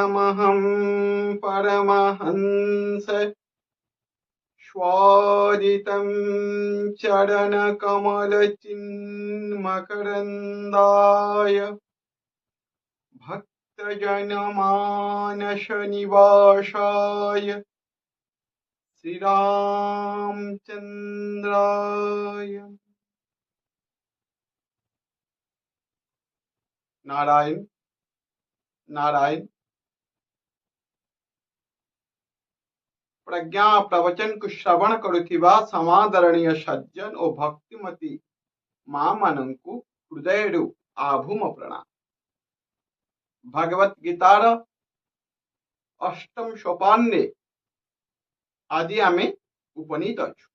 प्रणतमहं परमहंस स्वादितं चरणकमलचिन्मकरन्दाय भक्तजनमानसनिवासाय श्रीरामचन्द्राय नारायण नारायण। प्रज्ञा प्रवचन को श्रवण करुथिबा समादरणीय सज्जन और भक्तिमती मां मानंकु हृदय आभूम प्रणाम। भगवत गीतार अष्टम सोपान आज आम उपनीत अच्छु।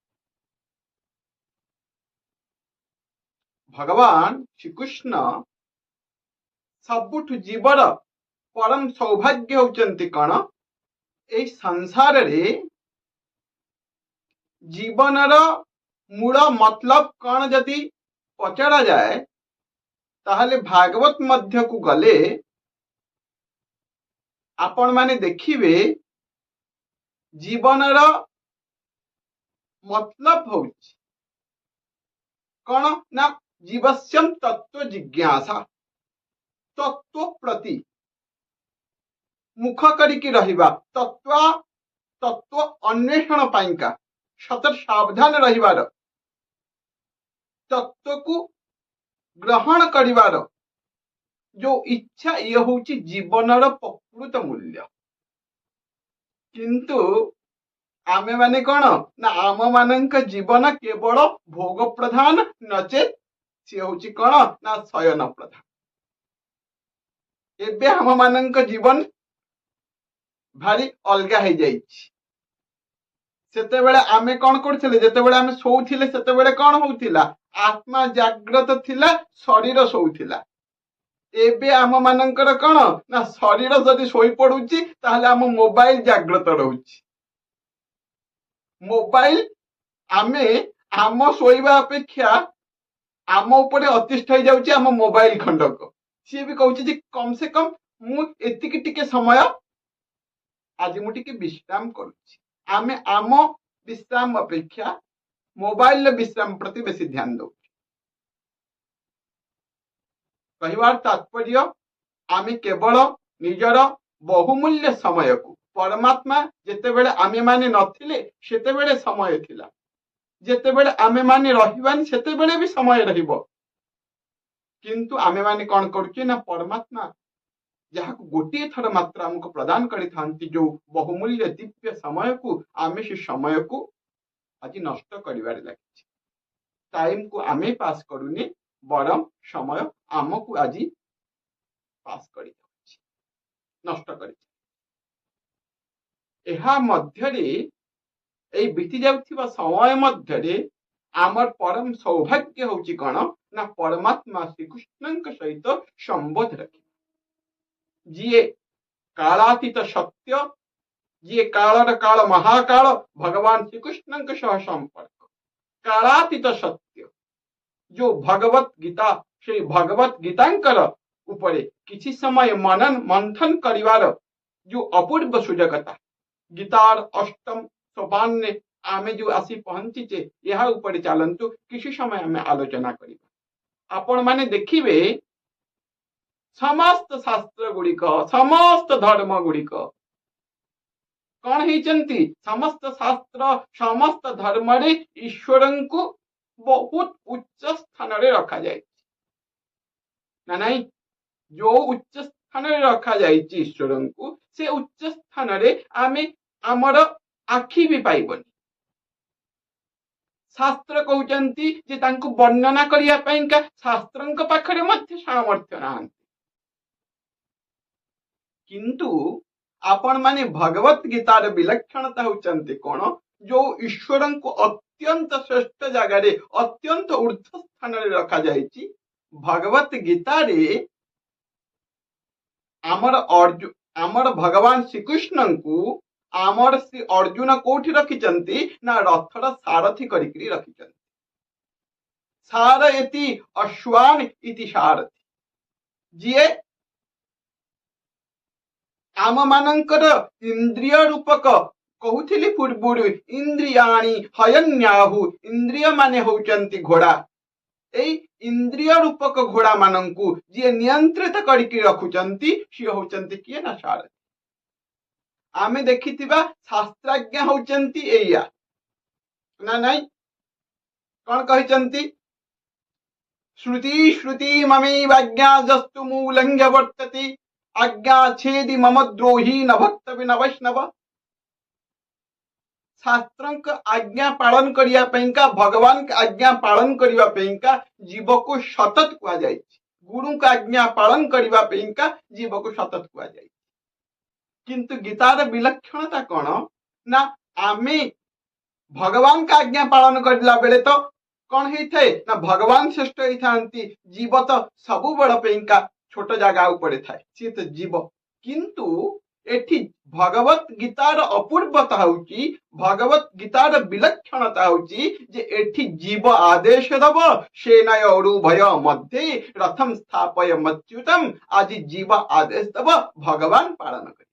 भगवान श्रीकृष्ण सबुठ जीवर परम सौभाग्य होचंती कण ए संसार रे जीवनर मूल मतलब कौन जदि पचरा जाए ताहले भागवत मध्य को गले आपण माने देखिबे जीवनर मतलब होउछि कौन ना जीवस्यम तत्व जिज्ञासा तत्व प्रति मुख करिकी रहिबा तत्व अन्वेषण पाइका सतत सावधान रहिबार तत्व को ग्रहण करिबार जो इच्छा ये होउछि जीवनर प्रकृत मूल्य। किंतु आमे माने कौन ना आम मानक जीवन केवल भोग प्रधान नचेत सी होउछि कौन ना शयन प्रधान। एबे आम मानक जीवन भारी अलगा हो जाइछि। सेतेबेले आमे कौन करथिले जेतेबेले आमे सोउथिले सेतेबेले कौन होउथिला आत्मा जाग्रत थिला शरीर सोउथिला। एबे आम मानकर कौन ना शरीर जदि सोई पडुछि ताहले आम मोबाइल जाग्रत रहउछि। मोबाइल आमे आम सोइबा अपेक्षा आम ऊपर अतिष्ठ हो जाउछि आम मोबाइल खंडक। सी भी कहउछि जे कम से कम मु एतिकी टिके समय आज मु टिके विश्राम करुछि। आमे आम विश्राम अपेक्षा मोबाइल विश्राम प्रति बेसी ध्यान दो। कहिबार तात्पर्य आमे केवल निजर बहुमूल्य समय को परमात्मा जेतेबेले आमे माने नथिले सेतेबेले समय थिला जेतेबेले आमे माने रहिबानी सेतेबेले भी समय रहिबो। किंतु आमे माने कौन करुछि ना परमात्मा जहाँ को गोटे थर मात्र आमको प्रदान करिथांती जो बहुमूल्य दिव्य समय को आमे से समय को आज नष्ट करिबारे लागिछि। टाइम को आमे पास करूनी बरम समय आमको आज पास करि नष्ट करि। एहा मध्यरे ए बीती जाउथिबा समय मध्यरे आमर परम सौभाग्य होउछि कण ना परमात्मा श्रीकृष्णक सहित संबोध रखि जीए कालातीत सत्य जी कालर काल महाकाल भगवान श्रीकृष्ण सह संपर्क कालातीत सत्य जो भगवत गीता से भगवत गीतांकर उपरे किसी समय मनन मंथन करिवार जो अपूर्व सुजगता गीतार अष्टम सोपान ने आमे जो आसी पहुंचीचे यह उपरे चलंतु किसी समय आमे आलोचना करिबा। आपण माने देखिबे समस्त शास्त्र गुड़िक समस्त धर्म गुड़िक कौन होती समस्त शास्त्र समस्त धर्म रे ईश्वर को बहुत उच्च स्थान रे रखा जाए ना नहीं। जो उच्च स्थान रे रखा जाए ईश्वर को से उच्च स्थान रे आमे आमर आखि भी पाइबनी। शास्त्र कहउचंती जे तांको वर्णना करिया पइका शास्त्रंक पाखरे मध्य सामर्थ्य नाहंती। किंतु आपण माने भगवत गीतार विलक्षणता होचंती कोन जो ईश्वर को अत्यंत श्रेष्ठ जगह रे अत्यंत ऊर्ध्व स्थान रे रखा जायछि। भगवत गीता रे आमर भगवान श्रीकृष्ण को आमर श्री अर्जुन कोठी रखिचंती ना रथर सारथी करिकरी रखिचंती। सारयति अश्वान इति सारथी जीए आम मानकर इंद्रिय रूपक कहूली पूर्व इंद्रियाणी हयन्याहु इंद्रिय माने होचंती घोड़ा एई इंद्रिय रूपक घोड़ा मानंकु जी नियंत्रित करके रखुचंती सी होचंती किए ना सारथी आमे देखिथिबा शास्त्रज्ञ होचंती एया ना नहीं कौन कहिचंती श्रुति श्रुति ममेव आज्ञा जस्तु मूलंघ्य वर्तते आज्ञा छेदि मम द्रोही न भक्त बिन वैष्णव शास्त्र आज्ञा पालन करिया पेंका भगवान का आज्ञा पालन करिया पेंका जीव को सतत कुआ जाय गुरु का आज्ञा पालन करिया पेंका जीव को सतत कुआ जाय किंतु गीतार विलक्षणता कौन ना आमे भगवान का आज्ञा पालन करला बेले तो कौन होता है ना भगवान श्रेष्ठ होता जीव तो सबु बड़ पेंका छोट जगह पड़े थाए सी तो जीव किंतु एठी भगवत गीतार अपूर्वता होची भगवत गीतार विलक्षणता होची जे एठी जीव आदेश दब सेनाय भय मध्ये रथम स्थापय मच्युतम आज जीव आदेश दब भगवान पालन कर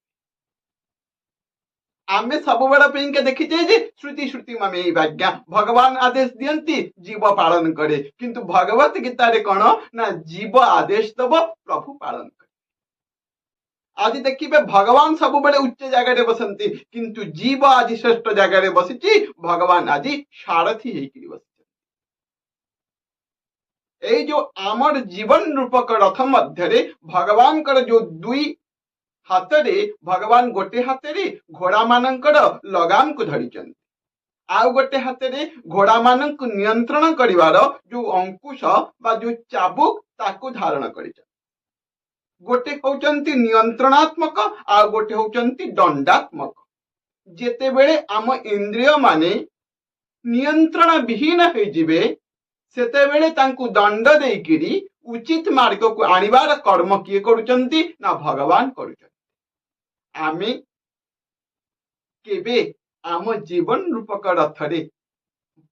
आमे सब बड़ा पेंके देखिचे जे श्रुति श्रुति ममे आज्ञा भगवान आदेश दियंती जीव पालन करे किंतु भगवत गीता रे कौन ना जीव आदेश दब प्रभु पालन करे आज देखिए भगवान सब बड़े उच्च जगह बसंती किंतु जीव आज श्रेष्ठ जगह बसी भगवान आज सारथी होकर बस जो आमर जीवन रूपक रथ मध्य भगवान जो दुई हाथ रे भगवान गोटे हाथ रे घोड़ा मानकर लगाम को धरी आउ गोटे हाथ रे घोड़ा मान को नियंत्रण करिवार जो अंकुश बा जो चाबुक ताकू धारण कर गोटे होचंती नियंत्रणात्मक आ गोटे होचंती दंडात्मक जेते बेले आम इंद्रिय माने नियंत्रण विहीन हो जिवे सेते बेले तांकु दंड देकिरी उचित मार्ग को आनिबार कर्म किए करुचंती ना भगवान करुचंती आमे केबे आम जीवन रूपक रथ रे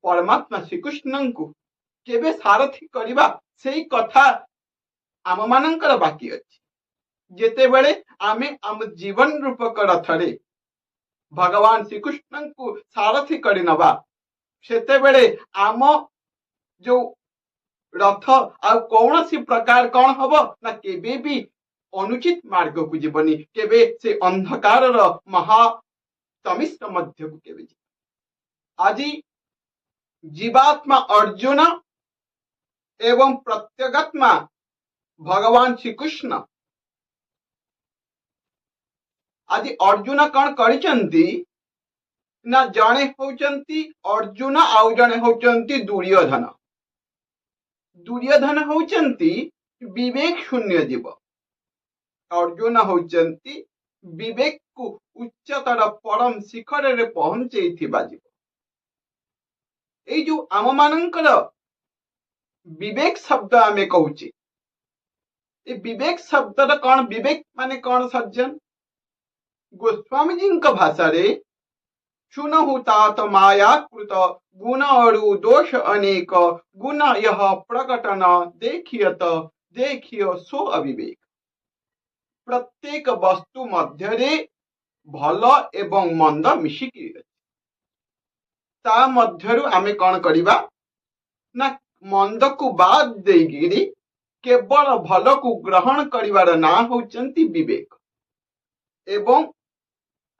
परमात्मा श्रीकृष्ण को केबे सारथी करिबा सेई कथा आम मानकर बाकी अच्छी जेते बेले आमे आम जीवन रूपक रथ रे भगवान श्रीकृष्ण को सारथी करि नबा सेते बेले आम जो रथ आ कौन सी प्रकार कौन हबो ना केबे भी अनुचित मार्ग को जीवनी केबे से अंधकार महा तमिश्र मध्य को केबे आज जीवात्मा अर्जुन एवं प्रत्यगात्मा भगवान श्रीकृष्ण आज अर्जुन कौन करिचंती ना जड़े होचंती अर्जुन आउ जड़े होचंती दुर्योधन दुर्योधन होचंती विवेक शून्य जीव अर्जुन होचंती विवेक को उच्चतर परम शिखर रे पहुंचे जीव जो आम मानकर विवेक शब्द आमे कहूचे विवेक शब्द कौन विवेक माने कौन सज्जन गोस्वामी जी भाषा रे सुनहु तात माया कृत गुण अरु दोष अनेक गुण यह प्रकटन देखियत देखिय सो अविवेक प्रत्येक वस्तु मध्य रे भल एवं मंद मिशिकी ता मध्यरु आमे कौन करिबा ना मंद को बाद देगिरी केवल भल को ग्रहण करिवार ना होचंती विवेक एवं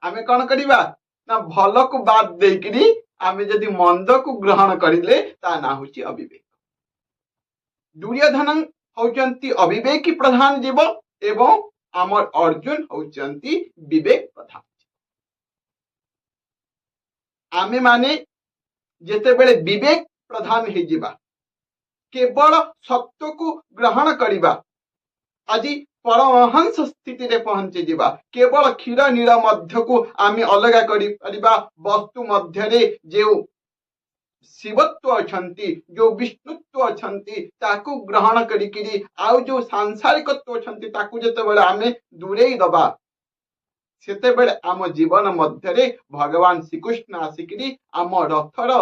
आमे कौन करिबा ना भल को बाद देकिरी आमे जदि मंद को ग्रहण करिले ता ना होची अविवेक दुर्योधन होचंती अविवेकी प्रधान जीव एवं आमर अर्जुन होचंती विवेक प्रधान आमे माने जेते बेले विवेक प्रधान हे जिबा केवल सत्य को ग्रहण करिबा आज परमहंस स्थिति रे पहुंचे जिबा केवल क्षीर नीर मध्य को आमे अलगा करि परिबा वस्तु मध्य रे जे शिवत्व अछंती जो विष्णुत्व अछंती ताकू ग्रहण करिकिरी आउ जो सांसारिकत्व अछंती ताकू जेते बेले आमे दूरेई दबा सेते बेले आम जीवन मध्य रे भगवान श्रीकृष्ण आसिकिरी आम रथर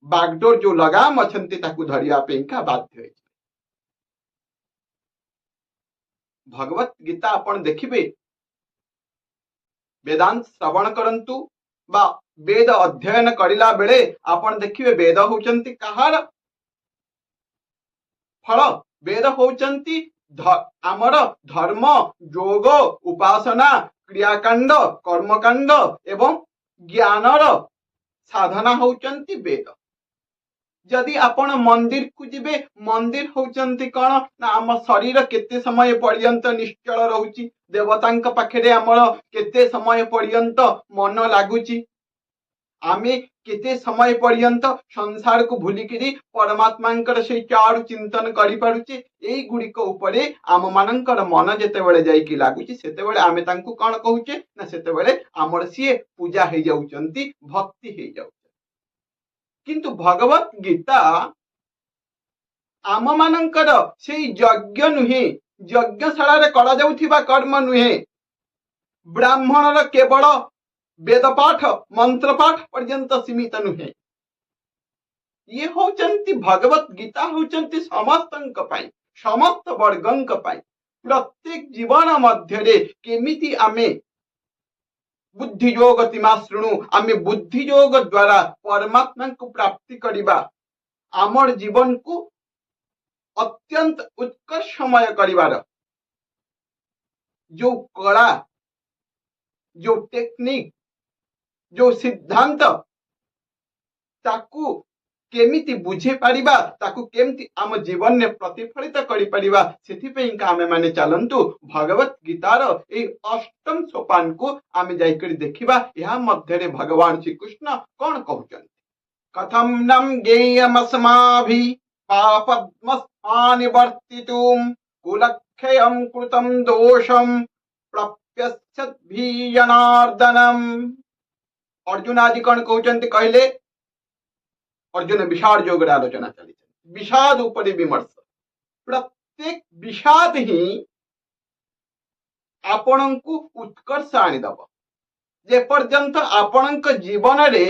बागडोर जो लगाम अछंती ताकू धरिया पेंका बाध्य होई भगवत गीता अपन देखिबे वेदांत श्रवण करंतु बा वेद अध्ययन करिला बेले आपण देखिबे वेद होचंती कहार फल। वेद होचंती आमर धर्म योग उपासना क्रियाकांड कर्मकांड एवं ज्ञानर साधना होचंती वेद। जदि आपण मंदिर को जिबे मंदिर होचंती कौन ना आम शरीर केते समय पर्यंत निश्चल रहउची, देवतांक पाखरे आमर केते समय पर्यंत मन लागुची, आमे केते समय पर्यंत संसार को भूलिकी परमात्मांकर से चारु चिंतन करि पारुचे। एई गुड़िक उपरे आम मानकर मन जेतेबेले जाइकी लागुची सेतेबेले आमे तांकु कौन कहूचे ना सेतेबेले आमर सीए पूजा हे जाउचंती, भक्ति हे जाउ। किंतु भगवत गीता आम मानकर से यज्ञ नुहे, यज्ञशाला रे करा जाउथिबा कर्म नुहे, ब्राह्मणर केवल वेद पाठ मंत्र पाठ पर्यंत सीमित नुहे। ये होचंती भगवत गीता होचंती समस्तंक पाई, समस्त वर्गंक पाई। प्रत्येक जीवन मध्य केमिति आमे बुद्धियोग तिमा शृणु, आमे बुद्धियोग द्वारा परमात्मा को प्राप्ति करिबा, आमर जीवन को अत्यंत उत्कर्षमय करिबार जो कला, जो टेक्निक, जो सिद्धांत ताकू केमिति बुझे पारिबा, ताकू केमिति आम जीवन में प्रतिफलित करि पारिबा, सेथि पई का आमे माने चलंतु भगवत गीतार ए अष्टम सोपान को आमे जाई करी देखिबा। यहा मध्य रे भगवान श्री कृष्ण कोन कहउचन, कथम नम गेयमस्माभि पापद्मस्मानिवर्तितुम कुलक्षयं कृतं दोषम प्रप्यस्यद्भि जनार्दनम। अर्जुन आदि कौन कहते कहले, अर्जुन विषाद योग आलोचना चली, विषाद उपरि विमर्श। प्रत्येक विषाद ही आपण को उत्कर्ष आनीदब। जे पर्यंत आपण जीवन रे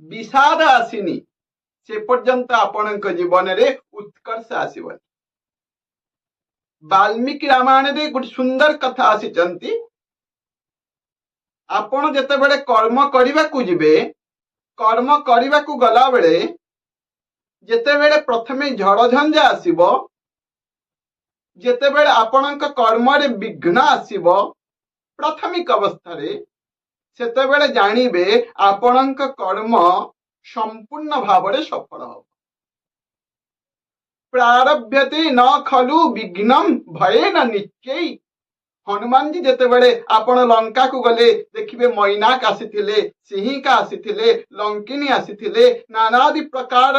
विषाद आसीनी से पर्यंत आपण जीवन रे उत्कर्ष आसीबनी। वाल्मीकि रामायण रे गोटे सुंदर कथा आसीचंती, आपण जेतेबेले कर्म करिबा को जिबे, कर्म करिबा को गला बेले जेतेबेले प्रथमे झड़झंझा आसीबो, जेतेबेले आपणक कर्म रे विघ्न आसीबो प्राथमिक अवस्था रे, सेतेबेले जानिबे आपणक कर्म संपूर्ण भाव रे सफल हो। प्रारभ्यते न खलु विघ्नम भयेन निश्चय। हनुमान जी जेतेबेले आपण लंका को गले देखिबे मैनाक आसीथिले, सिंहिका आसीथिले, लंकिनी आसीथिले, नानादि प्रकार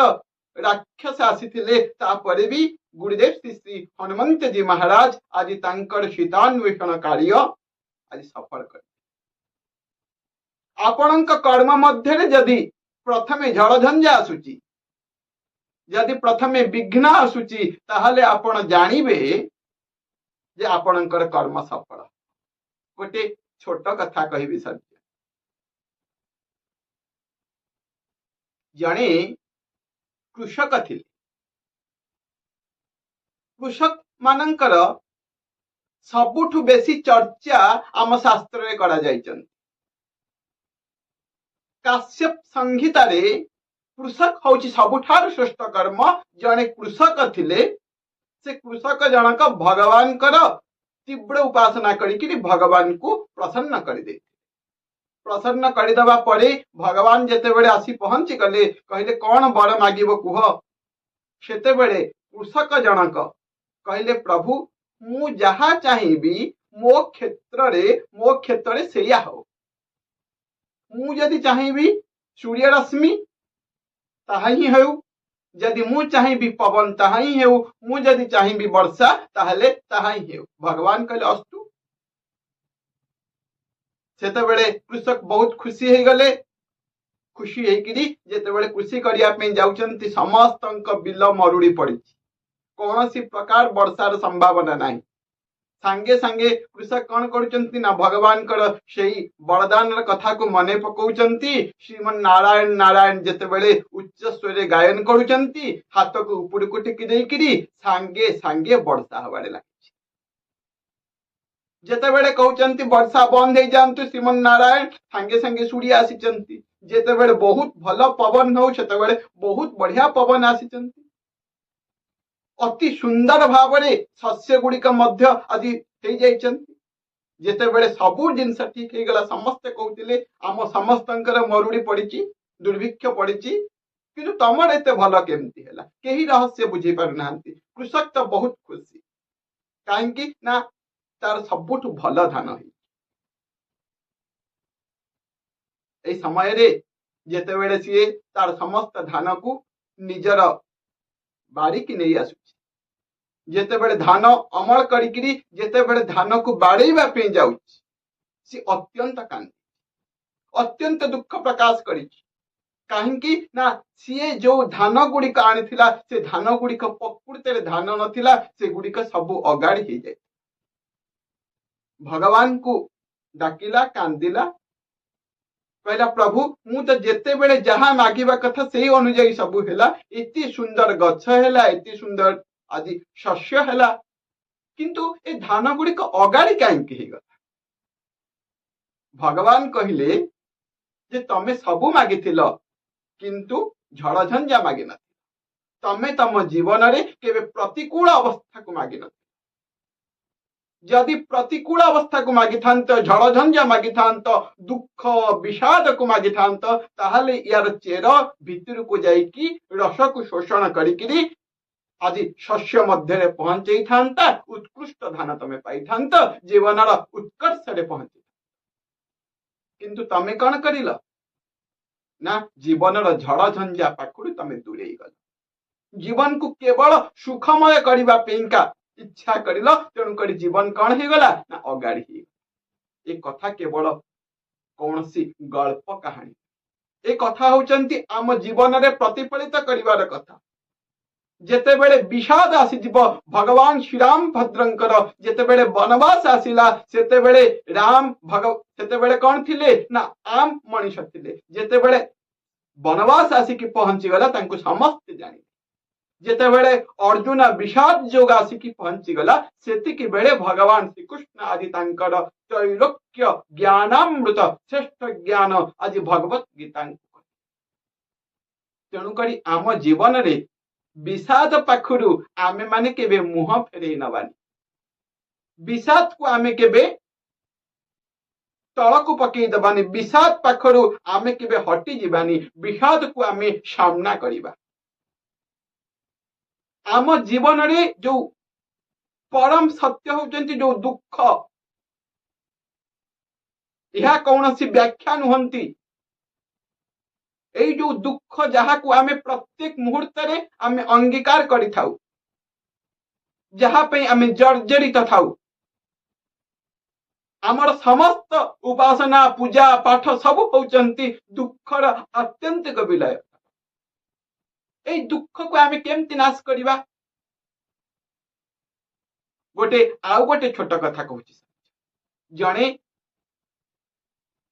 राक्षस आसीथिले, तापरे भी गुरुदेव श्री श्री हनुमंत जी महाराज आज तांकर सीतान्वेषण कार्य आज सफल कर। आपणक कर्म मध्य जदि प्रथमे झड़झंझा आसुची, जदि प्रथमे विघ्न आसुची, ताहले आपण जानिबे जे आपणकर कर्म सफल। गोटे छोट कथा कहबी सत्य। जणे कृषक थिले, कृषक मानकर सबुठु बेसी चर्चा आम शास्त्र रे करा जायछन। काश्यप संहिता रे कृषक होची सबुठार श्रेष्ठ कर्म। जणे कृषक थिले, से कृषक जनक भगवान कर तीव्र उपासना करी भगवान को प्रसन्न कर दे। प्रसन्न करदेवा परे भगवान जेतेबेले आसी पहुंची गले, कहले कौन वर मागिब कुह। सेतेबेले कृषक जनक कहले प्रभु मु जहा चाहिबी मो क्षेत्र रे सेया हो। मु जदि चाहिबी सूर्य रश्मि ताहा ही हो, जदि मु चाहिबी पवन ताहा ही हेउ, मु जदि चाहिबी वर्षा ताहले ताहा ही हेउ। भगवान कहले अस्तु। सेतेबेले कृषक बहुत खुशी हे गले। खुशी हेकिरी जेतेबेले कृषि करिया पे जाउचंती, समस्तंक बिल मरुड़ी पड़ी, कौनसी प्रकार वर्षार संभावना नहीं। सांगे सांगे कृषक कौन करुचंती ना भगवान कर सेही वरदान कथा को मने पकाउचंती। श्रीमन नारायण नारायण जेतेबेले उच्च स्वर गायन करुचंती, हाथ को ऊपर को टेकी देकिरी सांगे सांगे वर्षा हवारे लागी। जेतेबेले कहउचंती वर्षा बंद हो जातु श्रीमन नारायण सांगे सांगे सुड़ी आसीचंती जेतेबेले बहुत भल पवन हो सेतेबेले बहुत बढ़िया पवन आसीचंती अति सुंदर भाव शस्य गुड़िक आज हो जाइचंती जेतेबेले सबू जिनस ठीक हो गला समस्ते कहते आम समस्तंकर मरुड़ी पड़ी दुर्भिक्ष पड़ी किंतु तमर एत भल केमती है कहीं रहस्य बुझी पार ना कृषक तो बहुत खुशी कहीं ना तार सबुठ भल धान हो समय जेतेबेले सी तार समस्त धान को निजर बाड़ी की नहीं आसु जेतेबेले धान अमल करी जेतेबेले धान को बाड़ेबा पे जाउछ सी अत्यंत कांदी अत्यंत दुख प्रकाश करी कहीं ना सी जो धान गुड़िक आनी से धान गुड़िक प्रकृत धान नथिला से गुड़िक सब अगाड़ी हो जाए भगवान को डाकिला कांदिला कहला प्रभु मु तो जेते बेले जहाँ मागिबा कथा से अनुजाई सब है इतनी सुंदर गछ है इतनी सुंदर आज शस्य है किंतु ए धान गुड़िक अगाड़ी कहीं भगवान कहले जे तमे सबू मागिथिल किंतु झड़ झंझा मागी न तमे तम जीवन रे केबे प्रतिकूल अवस्था को मागी न जदि प्रतिकूल अवस्था को मागी थांत झड़ झंझा मागी थांत दुख विषाद को मागी थांत ताहले यार चेर भितर को जाइकी रस को शोषण करी आज शस्य मध्य पहुंचे था उत्कृष्ट धान तमे पाई थांत जीवन उत्कर्ष रे पहुंचे किंतु तमे कौन करिल ना जीवन झड़ झंझा पाखु तमे दूरे गल जीवन को केवल सुखमय करबा पेंका इच्छा करिल तेणु करी जीवन कौन हो गला ना अगाड़ी ए कथा केवल कौन सी गल्प कहानी ए कथा होचंती आम जीवन रे प्रतिफलित करिवार कथा जेतेबेले विषाद आसीजिव भगवान श्रीराम भद्रंकर जेतेबेले वनवास आसिला सेतेबेले राम सेतेबेले कौन थिले ना आम मनीष थिले जेतेबेले वनवास आसिकी पहुंची गला तांको समस्त जानी जेतेबेले अर्जुन विषाद जोग आसिकी पहुंची गला सेतिकी बेले भगवान श्री कृष्ण आदि तांकर त्रैलोक्य ज्ञानामृत श्रेष्ठ ज्ञान आज भगवत गीता तेणु करी आम जीवन रे विषाद पाखु आमे माने केबे मुह फेरे नबानी विषाद को आमे केबे तल को पकई दबानी विषाद पाखु आमे केबे हटी जीवानी विषाद को आमे सामना करिबा आम जीवन रे जो परम सत्य होचंती जो दुख यह कौन सी व्याख्या नुहंती এই जो दुख जहाँ को आमे प्रत्येक मुहूर्त रे आमे अंगीकार करि थाउ जहाँ पे आमे जर्जरित थाउ आमर समस्त उपासना पूजा पाठ सब होचंती दुखर आत्यंतिक विलय ए दुख को आमे केमती नाश करिबा गोटे आउ गोटे छोट कथा कहूची जणे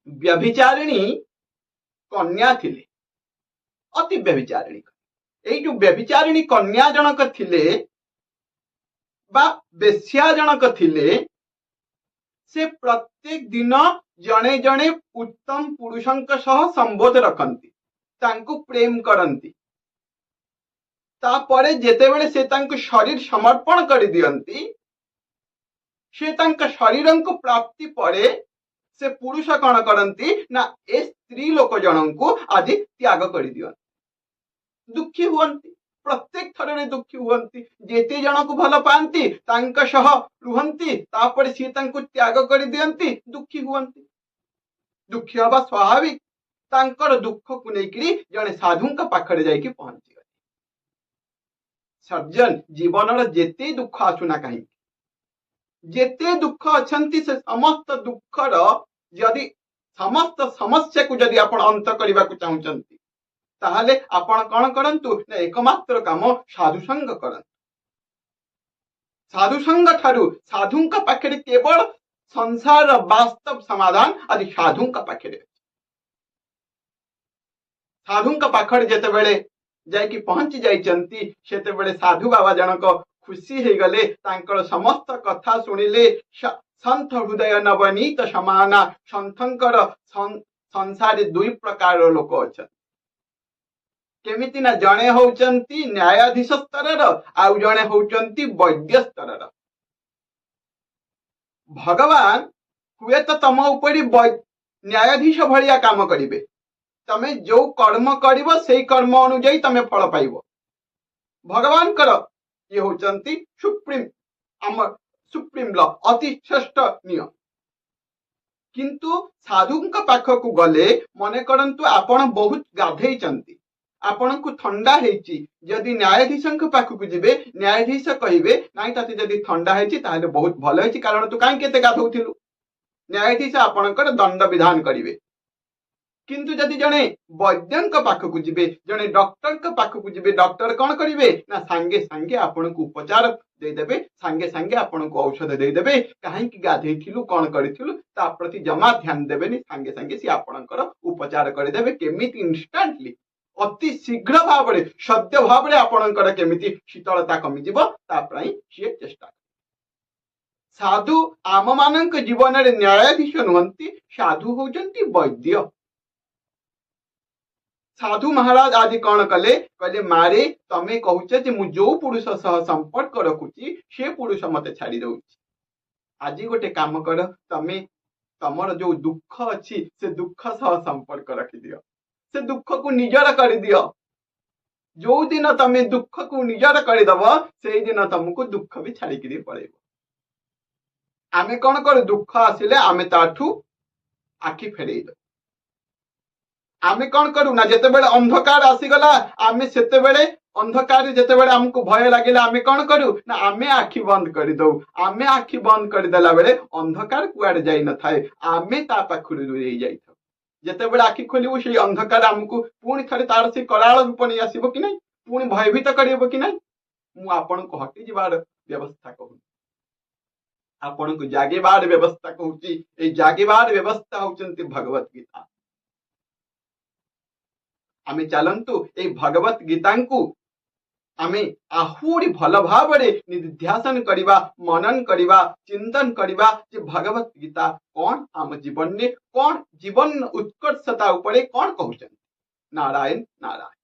व्यभिचारिणी कन्या थिले अति व्यभिचारिणी ए जो व्यभिचारिणी कन्या जनक थिले बा बेश्या जनक थिले से प्रत्येक दिन जणे जणे उत्तम पुरुषंक सह संबोध रखंती तांको प्रेम करंती तापरे जेतेबेले से तांको शरीर समर्पण कर दियंती से तांको शरीरं को प्राप्ति परे से पुरुष कौन करंती ना ए स्त्री लोक जनन को आज त्याग कर दियंती दुखी हुअंती प्रत्येक थर रे दुखी हुअंती जेते जन को भल पांती तांका सह रुहंती तापर सी तांको त्याग कर दियंती दुखी हुअंती दुखी हवा स्वाभाविक तांकर दुख को लेकरी जने साधु का पाखरे जाई के पहुंची गए सर्जन जीवन जेते दुख आसुना कहीं जेते दुख अछंती से समस्त दुखर यदि समस्त समस्या को यदि आपण अंत करबा को चाहुचंती ताहले आपण कौन करंतु ना एकमात्र काम साधु संग करंतु साधु संग ठारू साधु का पाखरे केवल संसार वास्तव समाधान आदि साधु का पाखरे साधु का पाखरे जेते बेले जाइकी पहुंची जाइचंती सेते बेले साधु बाबा जनक खुशी हो गले तांकर समस्त कथा सुनिले सन्थ हृदय नवनीत समाना सन्थंकर संसार दुई प्रकार लोक अच्छा केमिति ना जड़े होचंती न्यायाधीश स्तर आउ जड़े होचंती वैद्य स्तर भगवान हुए तो तम उपरी न्यायाधीश भलिया काम करिवे तमे जो कर्म करिवो सेई कर्म अनुଯାयी तमे फल पाइबो भगवान कर ये होचंती सुप्रीम आम सुप्रीम लॉ अति श्रेष्ठ नियम किंतु साधुंक पाखकु गले मने करंतु आपण बहुत गाधेई चंती आपण को ठंडा हेची जदि न्यायाधीश पाखक जीवे न्यायाधीश कहिबे नाई ताते जदि ठंडा हेची ताहले बहुत भल हेची कारण तू काहे केते गाधौथिलु न्यायाधीश आपणकर दंड विधान करिवे किंतु जदि जने वैद्यंक पाखक जीवे जने डॉक्टर पाखक जीवे डॉक्टर कौन करिवे ना सांगे सांगे आपण को उपचार देदेबे सांगे सांगे आपण को औषध देदेबे काहे कि गाधेथिलु कौन करिथिलु ता प्रति जमा ध्यान देबेनी सांगे सांगे सी आपणकर उपचार करिदेबे केमिति इंस्टेंटली अति शीघ्र भाव सद्य भाव आपणकर केमिति शीतलता कमिजिब तापई सी चेष्टा साधु आम मानक जीवन रे न्यायाधीश नुहंती साधु होचंती वैद्य साधु महाराज आदि कौन कले कहले मारे तमे कहूच जे मु जो पुरुष सह संपर्क रखुची से पुरुष मते छाड़ी दउची आज गोटे काम कर तमे तमर जो दुख अछि से दुख सह संपर्क रखि दियो से दुख को निजर कर दियो जो दिन तमे दुख को निजर कर दब से दिन तुमको दुख भी छाड़ी के पड़ेबो आमे कौन कर दुख आसिले आमे ताठू आखि फेरई दो आमे कौन करू ना जेते बेले अंधकार आसीगला आमे सेते बेले अंधकार जेते बेले हमको भय लागिला आमे कौन करू ना आमे आखि बंद कर दो आमे आखि बंद कर देला बेले अंधकार कुआडे जाई न थाए आमे ता पाखुरी दूरेई जाई था जेते बेले आखि खोलिबो से अंधकार हमको पुणी थरे तार से कराळ रूप नै आसीबो कि नै पुणी भयभीत करिबो कि नै मु आपन को हटि जिबार व्यवस्था कहू आपन को जागेबार व्यवस्था कहूची ए जागेबार व्यवस्था होचंती भगवत गीता आमे चलंतु ए भगवत गीता को आमे आहुरी भल भाव निध्यासन करिबा मनन करिबा चिंतन करिबा जे भगवत गीता कौन आम जीवन ने कौन जीवन उत्कर्षता उपरे कौन कहउछन नारायण नारायण।